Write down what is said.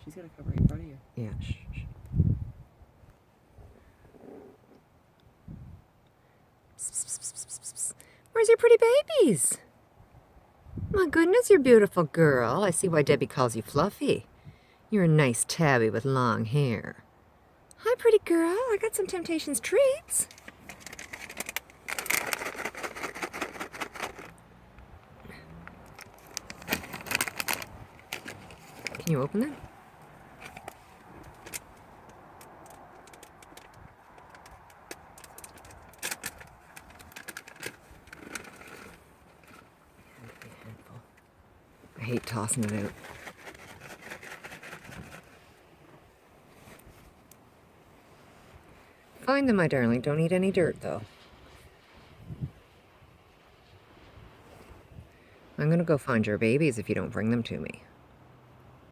She's got to come right in front of you. Yeah, shh. Where's your pretty babies? My goodness, you're a beautiful girl. I see why Debbie calls you Fluffy. You're a nice tabby with long hair. Hi, pretty girl. I got some Temptations treats. Can you open them? I hate tossing it out. Find them, my darling. Don't eat any dirt, though. I'm gonna go find your babies if you don't bring them to me.